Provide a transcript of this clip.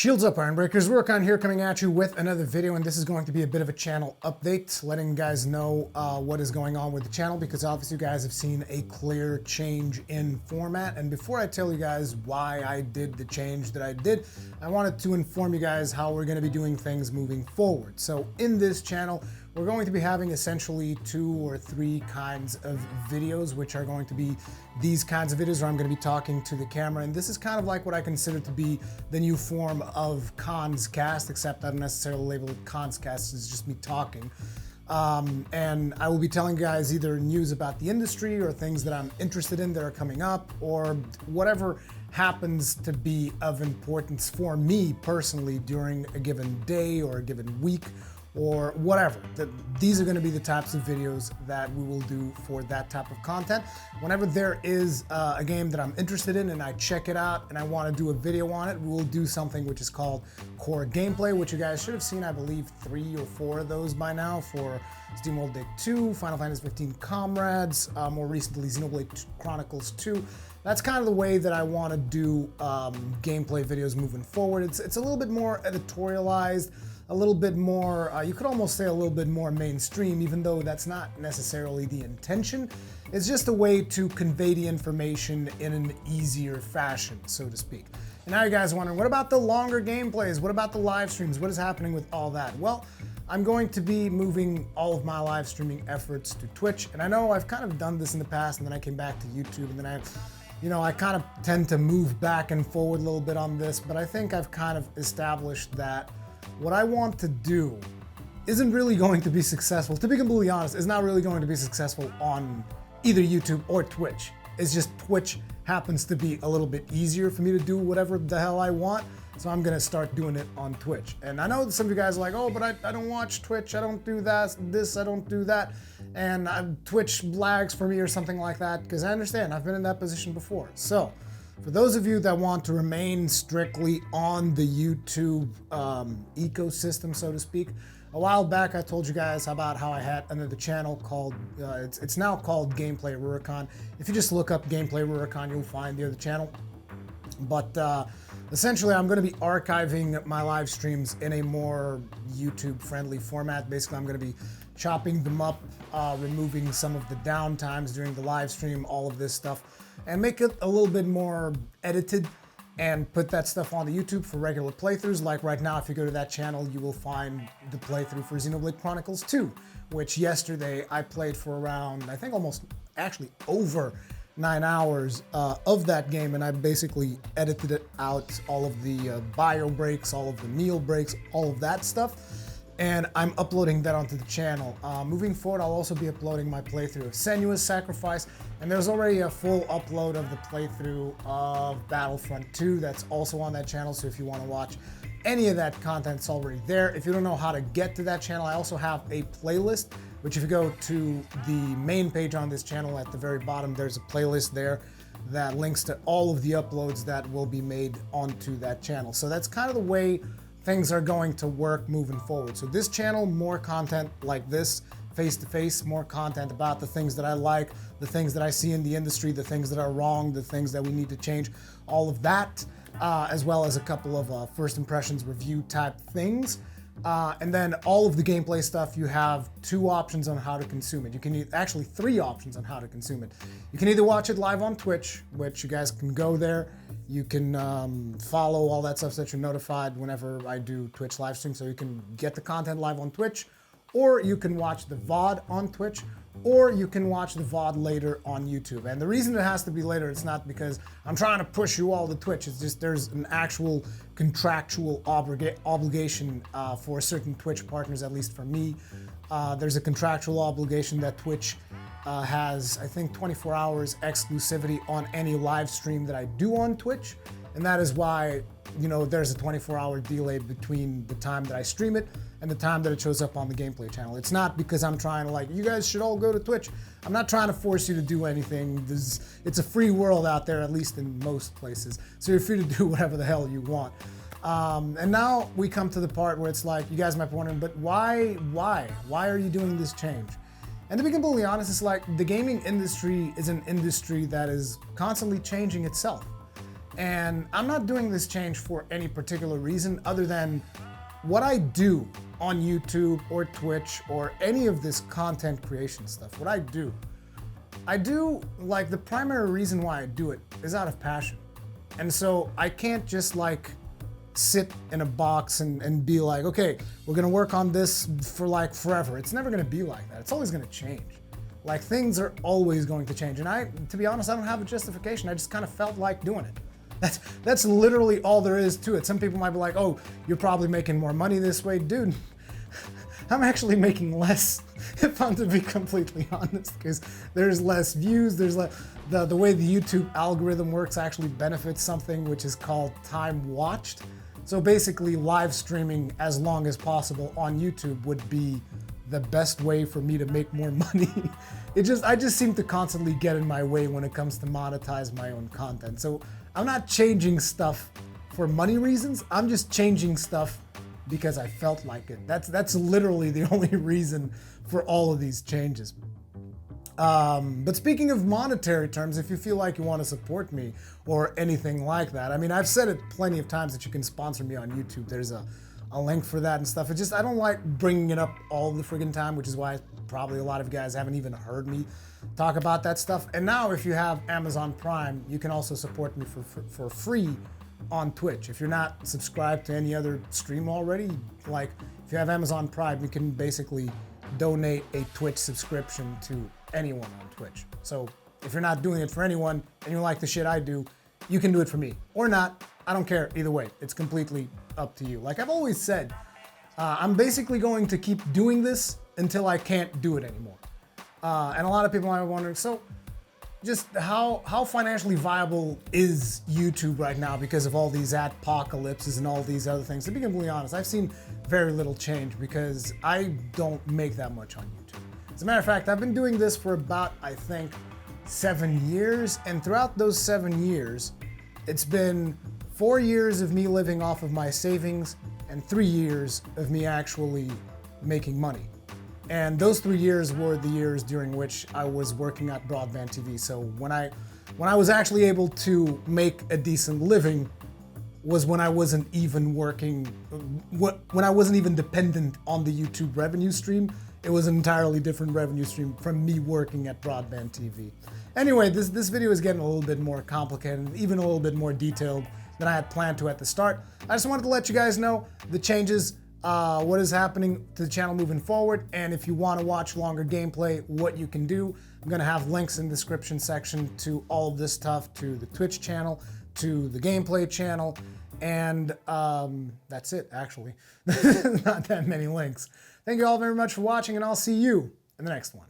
Shields up, Iron Breakers. Rurikhan here coming at you with another video, and this is going to be a bit of a channel update, letting you guys know what is going on with the channel, because obviously you guys have seen a clear change in format. And before I tell you guys why I did the change that I did, I wanted to inform you guys how we're going to be doing things moving forward. So in this channel, we're going to be having essentially 2 or 3 kinds of videos, which are going to be these kinds of videos where I'm going to be talking to the camera. And this is kind of like what I consider to be the new form of Kast, except I don't necessarily label it Kast, it's just me talking. And I will be telling you guys either news about the industry or things that I'm interested in that are coming up, or whatever happens to be of importance for me personally during a given day or a given week, or whatever. These are going to be the types of videos that we will do for that type of content. Whenever there is a game that I'm interested in and I check it out and I want to do a video on it, we will do something which is called core gameplay, which you guys should have seen, I believe, 3 or 4 of those by now for SteamWorld Day 2, Final Fantasy 15 Comrades, more recently Xenoblade Chronicles 2. That's kind of the way that I want to do gameplay videos moving forward. It's a little bit more editorialized, a little bit more, you could almost say a little bit more mainstream, even though that's not necessarily the intention. It's just a way to convey the information in an easier fashion, so to speak. And now you guys are wondering, what about the longer gameplays? What about the live streams? What is happening with all that? Well, I'm going to be moving all of my live streaming efforts to Twitch. And I know I've kind of done this in the past, and then I came back to YouTube, and then I kind of tend to move back and forward a little bit on this, but I think I've kind of established that what I want to do isn't really going to be successful. To be completely honest, it's not really going to be successful on either YouTube or Twitch. It's just Twitch happens to be a little bit easier for me to do whatever the hell I want, so I'm gonna start doing it on Twitch. And I know some of you guys are like, oh, but I don't watch Twitch, I don't do that, I don't do that, and Twitch lags for me or something like that, because I understand, I've been in that position before. So, for those of you that want to remain strictly on the YouTube ecosystem, so to speak, a while back I told you guys about how I had another channel called, it's now called Gameplay Rurikhan. If you just look up Gameplay Rurikhan, you'll find the other channel. But essentially, I'm going to be archiving my live streams in a more YouTube-friendly format. Basically, I'm going to be chopping them up, removing some of the downtimes during the live stream, all of this stuff, and make it a little bit more edited and put that stuff on the YouTube for regular playthroughs. Like right now, if you go to that channel, you will find the playthrough for Xenoblade Chronicles 2, which yesterday I played for around, I think almost actually over 9 hours of that game, and I basically edited it out, all of the bio breaks, all of the meal breaks, all of that stuff, and I'm uploading that onto the channel. Moving forward, I'll also be uploading my playthrough of Senua's Sacrifice, and there's already a full upload of the playthrough of Battlefront 2 that's also on that channel, so if you want to watch any of that content, it's already there. If you don't know how to get to that channel, I also have a playlist, which if you go to the main page on this channel at the very bottom, there's a playlist there that links to all of the uploads that will be made onto that channel. So that's kind of the way things are going to work moving forward. So this channel, more content like this, face-to-face, more content about the things that I like, the things that I see in the industry, the things that are wrong, the things that we need to change, all of that, as well as a couple of first impressions review type things. And then all of the gameplay stuff, you have 2 options on how to consume it. You can actually 3 options on how to consume it. You can either watch it live on Twitch, which you guys can go there. You can follow all that stuff so that you're notified whenever I do Twitch live stream, so you can get the content live on Twitch, or you can watch the VOD on Twitch, or you can watch the VOD later on YouTube. And the reason it has to be later, it's not because I'm trying to push you all to Twitch, it's just there's an actual contractual obligation for certain Twitch partners, at least for me. There's a contractual obligation that Twitch has, I think, 24 hours exclusivity on any live stream that I do on Twitch. And that is why, there's a 24-hour delay between the time that I stream it and the time that it shows up on the gameplay channel. It's not because I'm trying to you guys should all go to Twitch. I'm not trying to force you to do anything. It's a free world out there, at least in most places. So you're free to do whatever the hell you want. And now we come to the part where it's like, you guys might be wondering, but why are you doing this change? And to be completely honest, it's like the gaming industry is an industry that is constantly changing itself. And I'm not doing this change for any particular reason other than what I do on YouTube or Twitch or any of this content creation stuff. What I do, like, the primary reason why I do it is out of passion. And so I can't just like sit in a box and be like, okay, we're gonna work on this for like forever. It's never gonna be like that. It's always gonna change. Like, things are always going to change. And to be honest, I don't have a justification. I just kind of felt like doing it. That's literally all there is to it. Some people might be like, oh, you're probably making more money this way. Dude, I'm actually making less, if I'm to be completely honest, because there's less views, there's less, the way the YouTube algorithm works actually benefits something which is called time watched. So basically, live streaming as long as possible on YouTube would be the best way for me to make more money. I just seem to constantly get in my way when it comes to monetize my own content. So I'm not changing stuff for money reasons. I'm just changing stuff because I felt like it. That's literally the only reason for all of these changes. But speaking of monetary terms, if you feel like you want to support me or anything like that, I mean, I've said it plenty of times that you can sponsor me on YouTube. There's a link for that and stuff. It's just, I don't like bringing it up all the friggin' time, which is why probably a lot of you guys haven't even heard me talk about that stuff. And now if you have Amazon Prime, you can also support me for free on Twitch. If you're not subscribed to any other stream already, like if you have Amazon Prime, you can basically donate a Twitch subscription to anyone on Twitch. So if you're not doing it for anyone and you like the shit I do, you can do it for me or not. I don't care either way. It's completely up to you. Like I've always said, I'm basically going to keep doing this until I can't do it anymore. And a lot of people might be wondering, so just how financially viable is YouTube right now because of all these apocalypses and all these other things? To be completely honest, I've seen very little change because I don't make that much on YouTube. As a matter of fact, I've been doing this for about, I think, 7 years. And throughout those 7 years, it's been 4 years of me living off of my savings and 3 years of me actually making money. And those 3 years were the years during which I was working at Broadband TV. So when I was actually able to make a decent living was when I wasn't even working, when I wasn't even dependent on the YouTube revenue stream. It was an entirely different revenue stream from me working at Broadband TV. Anyway, this video is getting a little bit more complicated, even a little bit more detailed than I had planned to at the start. I just wanted to let you guys know the changes, what is happening to the channel moving forward, and if you want to watch longer gameplay, what you can do. I'm going to have links in the description section to all of this stuff, to the Twitch channel, to the gameplay channel, and that's it, actually. Not that many links. Thank you all very much for watching, and I'll see you in the next one.